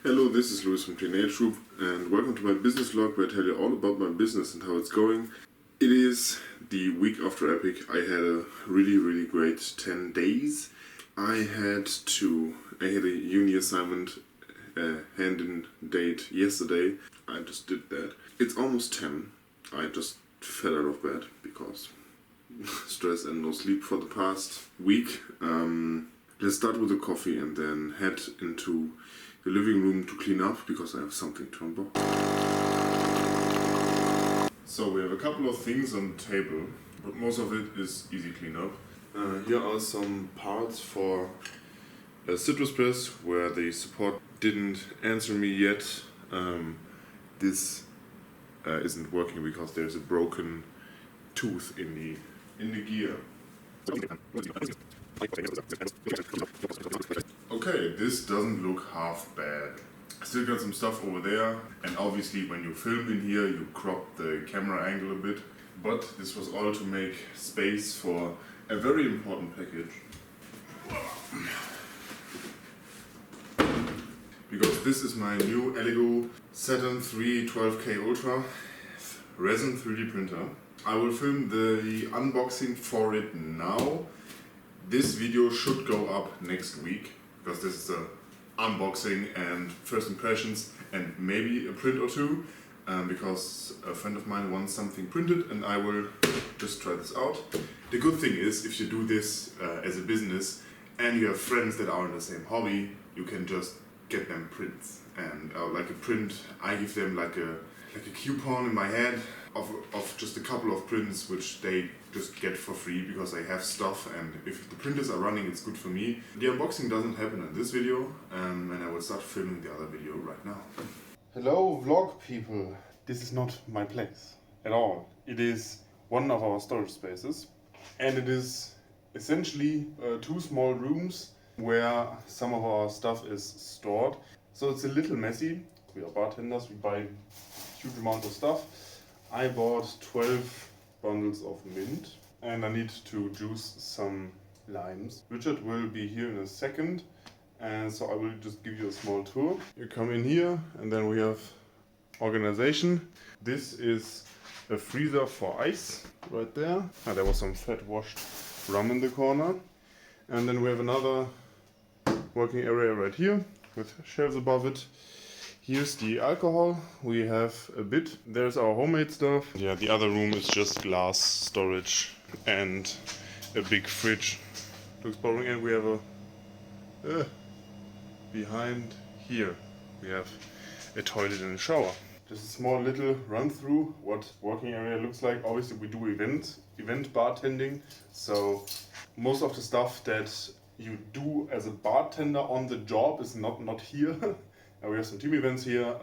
Hello, this is Louis from TNH Group and welcome to my business vlog where I tell you all about my business and how it's going. It is the week after Epic. I had a really great 10 days. I had a uni assignment hand-in date yesterday. I just did that. It's almost 10. I just fell out of bed because stress and no sleep for the past week. Let's start with a coffee and then head into the living room to clean up because I have something to unbox. So we have a couple of things on the table, but most of it is easy cleanup. Here are some parts for a citrus press where the support didn't answer me yet. This isn't working because there's a broken tooth in the gear. Okay, this doesn't look half bad. Still got some stuff over there, and obviously when you film in here you crop the camera angle a bit, but this was all to make space for a very important package. Because this is my new Elegoo Saturn 312K Ultra resin 3D printer. I will film the unboxing for it now. This video should go up next week, because this is a unboxing and first impressions and maybe a print or two, because a friend of mine wants something printed and I will just try this out. The good thing is, if you do this as a business and you have friends that are in the same hobby, you can just get them prints. And like a print, I give them like a coupon in my head of just a couple of prints which they just get for free because they have stuff, and if the printers are running it's good for me. The unboxing doesn't happen in this video, and I will start filming the other video right now. Hello vlog people! This is not my place at all. It is one of our storage spaces, and it is essentially two small rooms where some of our stuff is stored. So it's a little messy. We are bartenders, we buy huge amounts of stuff. I bought 12 bundles of mint and I need to juice some limes. Richard will be here in a second, and so I will just give you a small tour. You come in here and then we have organization. This is a freezer for ice right there. There was some fat washed rum in the corner. And then we have another working area right here with shelves above it. Here's the alcohol, we have a bit. There's our homemade stuff. Yeah, the other room is just glass storage and a big fridge. Looks boring. And we have a behind here we have a toilet and a shower. Just a small little run through what working area looks like. Obviously we do event bartending, so most of the stuff that you do as a bartender on the job is not here. We have some team events here,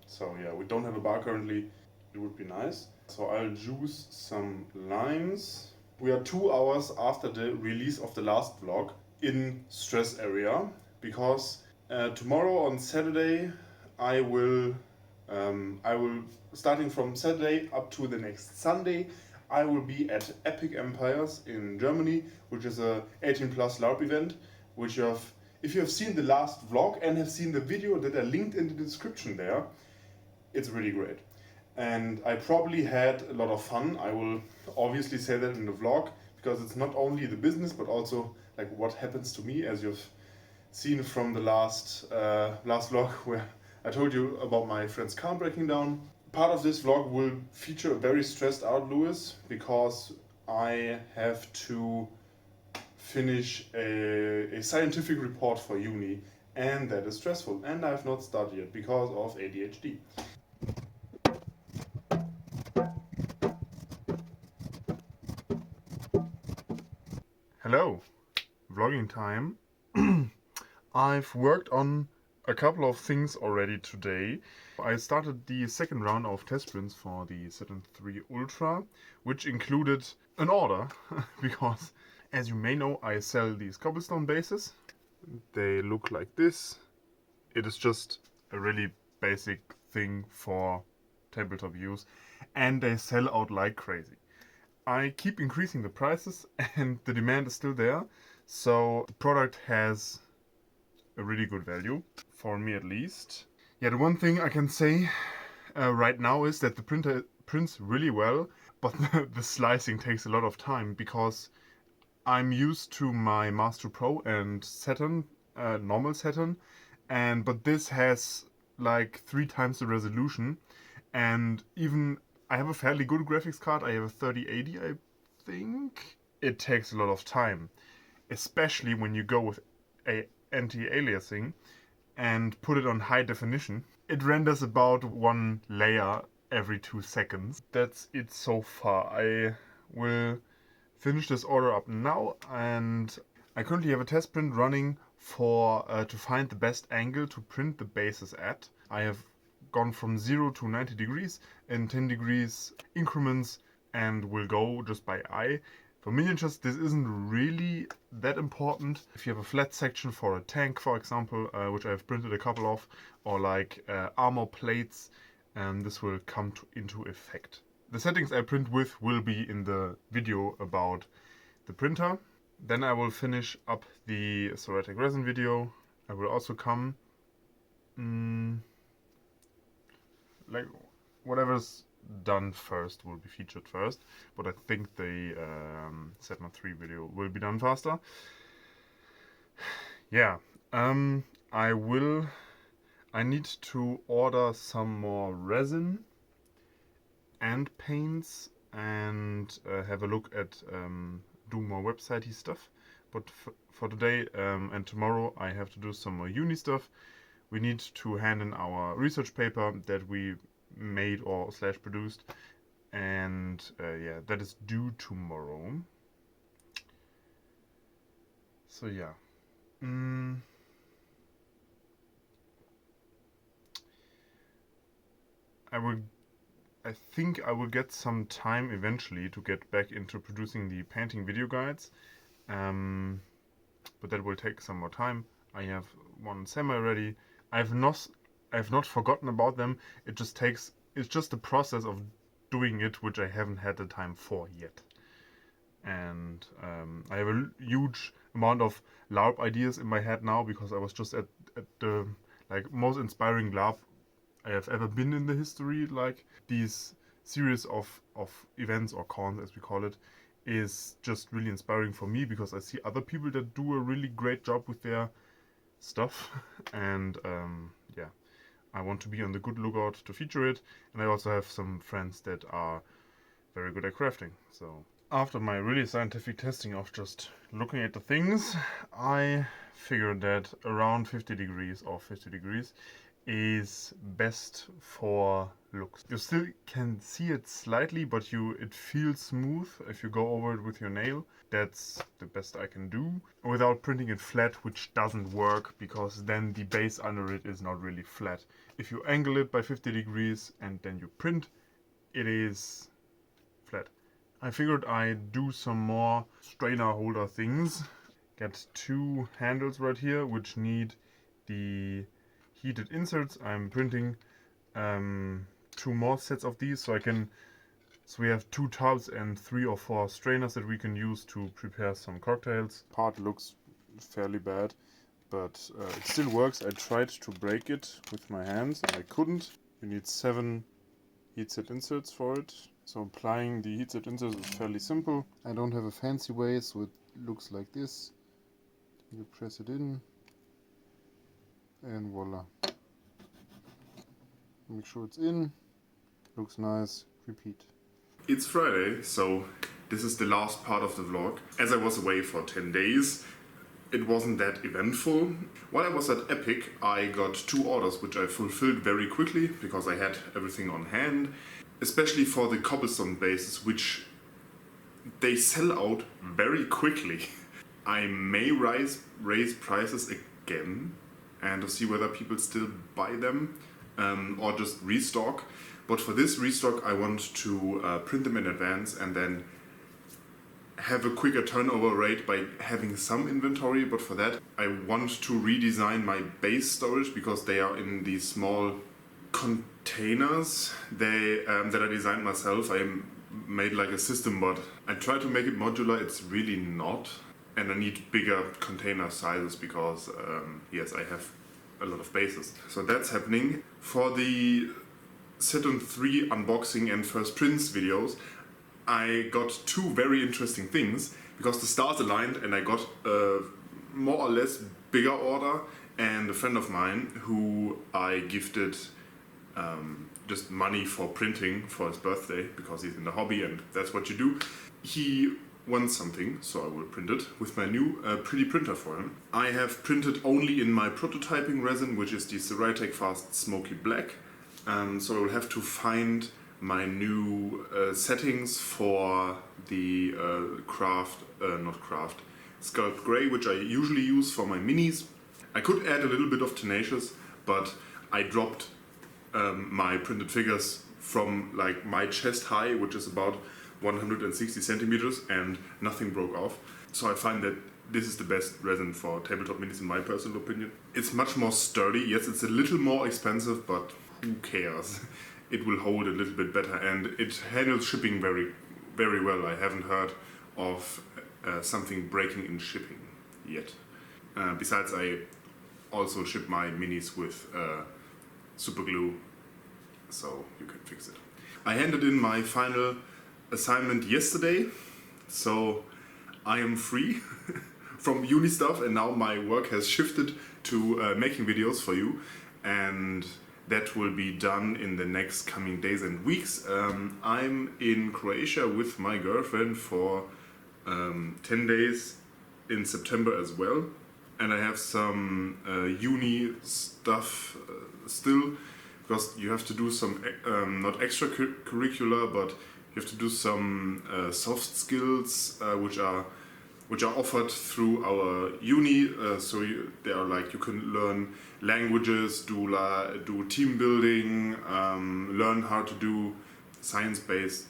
so yeah, we don't have a bar currently. It would be nice. So I'll juice some limes. We are 2 hours after the release of the last vlog in stress area, because tomorrow on Saturday I will starting from Saturday up to the next Sunday, I will be at Epic Empires in Germany, which is a 18+ LARP event, which if you have seen the last vlog and have seen the video that are linked in the description there, it's really great. And I probably had a lot of fun. I will obviously say that in the vlog, because it's not only the business, but also like what happens to me, as you've seen from the last vlog where I told you about my friend's car breaking down. Part of this vlog will feature a very stressed out Louis, because I have to finish a scientific report for uni, and that is stressful, and I have not started yet because of ADHD. Hello, vlogging time. I've worked on a couple of things already today. I started the second round of test prints for the Saturn 3 Ultra, which included an order because, as you may know, I sell these cobblestone bases. They look like this. It is just a really basic thing for tabletop use, and they sell out like crazy. I keep increasing the prices and the demand is still there, so the product has a really good value, for me at least. Yeah, the one thing I can say right now is that the printer prints really well, but the slicing takes a lot of time because I'm used to my Master Pro and Saturn, normal Saturn, but this has like 3 times the resolution, and even I have a fairly good graphics card. I have a 3080, I think. It takes a lot of time, especially when you go with a anti-aliasing and put it on high definition. It renders about 1 layer every 2 seconds. That's it so far. I will finish this order up now, and I currently have a test print running for to find the best angle to print the bases at. I have gone from 0 to 90 degrees in 10 degrees increments and will go just by eye. For miniatures, this isn't really that important. If you have a flat section for a tank, for example, which I've printed a couple of, or like armor plates, this will come into effect. The settings I print with will be in the video about the printer. Then I will finish up the ceramic resin video. I will also come, like whatever's done first will be featured first, but I think the Saturn 3 video will be done faster. Yeah, I need to order some more resin and paints and have a look at do more websitey stuff. But for today and tomorrow I have to do some more uni stuff. We need to hand in our research paper that we made or slash produced, and yeah, that is due tomorrow. So yeah. I think I will get some time eventually to get back into producing the painting video guides, but that will take some more time. I have one semi ready. I've not forgotten about them. It's just the process of doing it which I haven't had the time for yet. And I have a huge amount of LARP ideas in my head now because I was just at the like most inspiring LARP I have ever been in the history. Like these series of events, or cons as we call it, is just really inspiring for me because I see other people that do a really great job with their stuff, and yeah, I want to be on the good lookout to feature it. And I also have some friends that are very good at crafting. So after my really scientific testing of just looking at the things, I figured that around 50 degrees or 50 degrees is best for looks. You still can see it slightly, but it feels smooth if you go over it with your nail. That's the best I can do without printing it flat, which doesn't work because then the base under it is not really flat. If you angle it by 50 degrees and then you print, it is flat. I figured I'd do some more strainer holder things. Get 2 handles right here which need the heated inserts. I'm printing 2 more sets of these so we have 2 tubs and 3 or 4 strainers that we can use to prepare some cocktails. Part looks fairly bad, but it still works. I tried to break it with my hands and I couldn't. You need 7 heatset inserts for it. So applying the heatset inserts is fairly simple. I don't have a fancy way, so it looks like this. You press it in and voila. Make sure it's in. Looks nice. Repeat. It's Friday, so this is the last part of the vlog. As I was away for 10 days, it wasn't that eventful. While I was at Epic, I got 2 orders which I fulfilled very quickly because I had everything on hand. Especially for the cobblestone bases, which they sell out very quickly. I may raise prices again and to see whether people still buy them or just restock. But for this restock I want to print them in advance and then have a quicker turnover rate by having some inventory. But for that I want to redesign my base storage because they are in these small containers that I designed myself. I made like a system, but I tried to make it modular. It's really not. and I need bigger container sizes because yes, I have a lot of bases. So that's happening. For the Saturn 3 unboxing and first prints videos, I got two very interesting things because the stars aligned and I got a more or less bigger order, and a friend of mine who I gifted just money for printing for his birthday because he's in the hobby and that's what you do. He wants something, so I will print it with my new pretty printer for him. I have printed only in my prototyping resin, which is the REALTAK Fast Smoky Black. So I will have to find my new settings for the Sculpt Grey, which I usually use for my minis. I could add a little bit of tenacious, but I dropped my printed figures from like my chest high, which is about 160 centimeters, and nothing broke off. So I find that this is the best resin for tabletop minis in my personal opinion. It's much more sturdy. Yes, it's a little more expensive, but who cares? It will hold a little bit better and it handles shipping very, very well. I haven't heard of something breaking in shipping yet. Besides, I also ship my minis with super glue, so you can fix it. I handed in my final assignment yesterday, so I am free from uni stuff, and now my work has shifted to making videos for you, and that will be done in the next coming days and weeks. I'm in Croatia with my girlfriend for 10 days in September as well, and I have some uni stuff still, because you have to do some not extracurricular, but you have to do some soft skills which are offered through our uni. They are like, you can learn languages, do team building, learn how to do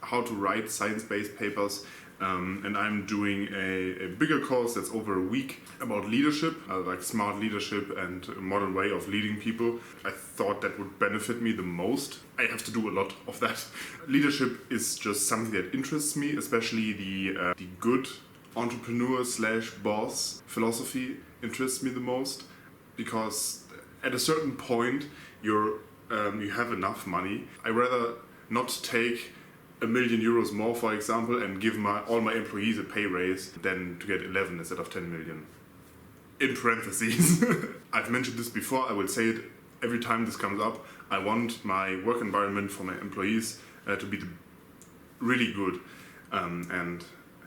how to write science-based papers. And I'm doing a bigger course that's over a week about leadership, like smart leadership and a modern way of leading people. I thought that would benefit me the most. I have to do a lot of that. Leadership is just something that interests me, especially the good entrepreneur/boss philosophy interests me the most, because at a certain point you have enough money. I rather not take €1 million more, for example, and give all my employees a pay raise than to get 11 instead of 10 million. In parentheses. I've mentioned this before, I will say it every time this comes up. I want my work environment for my employees to be really good and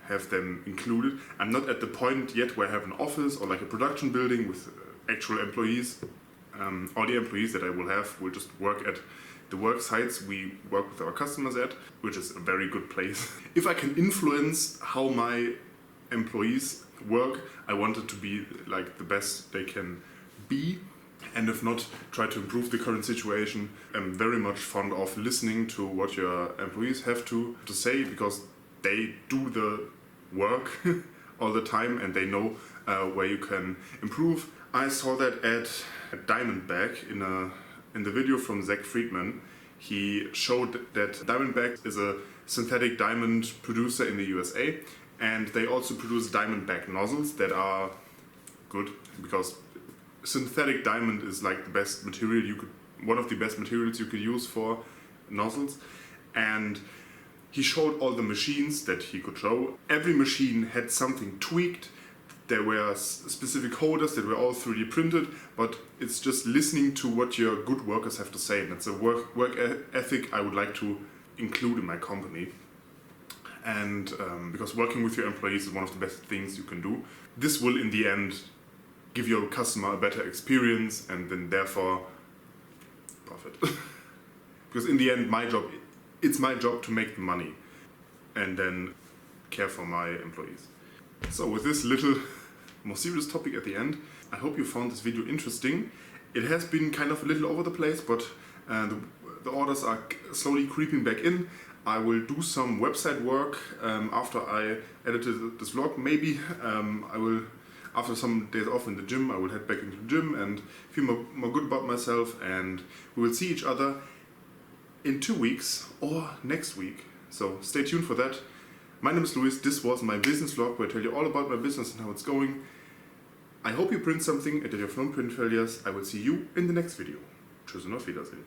have them included. I'm not at the point yet where I have an office or like a production building with actual employees. All the employees that I will have will just work at the work sites we work with our customers at, which is a very good place. If I can influence how my employees work, I want it to be like the best they can be, and if not, try to improve the current situation. I'm very much fond of listening to what your employees have to say, because they do the work all the time and they know where you can improve. I saw that at Diamondback in the video from Zach Friedman. He showed that Diamondback is a synthetic diamond producer in the USA, and they also produce Diamondback nozzles that are good, because synthetic diamond is like the best material one of the best materials you could use for nozzles. And he showed all the machines that he could show. Every machine had something tweaked. There were specific holders that were all 3D printed, but it's just listening to what your good workers have to say, and it's a work ethic I would like to include in my company. And because working with your employees is one of the best things you can do. This will in the end give your customer a better experience, and then therefore profit. Because in the end, it's my job to make the money and then care for my employees. So with this little more serious topic at the end, I hope you found this video interesting. It has been kind of a little over the place, but the orders are slowly creeping back in. I will do some website work after I edited this vlog. Maybe I will, after some days off in the gym, I will head back into the gym and feel more good about myself, and we will see each other in 2 weeks or next week. So stay tuned for that. My name is Luis, this was my business vlog where I tell you all about my business and how it's going. I hope you print something and that you have no print failures. I will see you in the next video. Tschüss und auf Wiedersehen.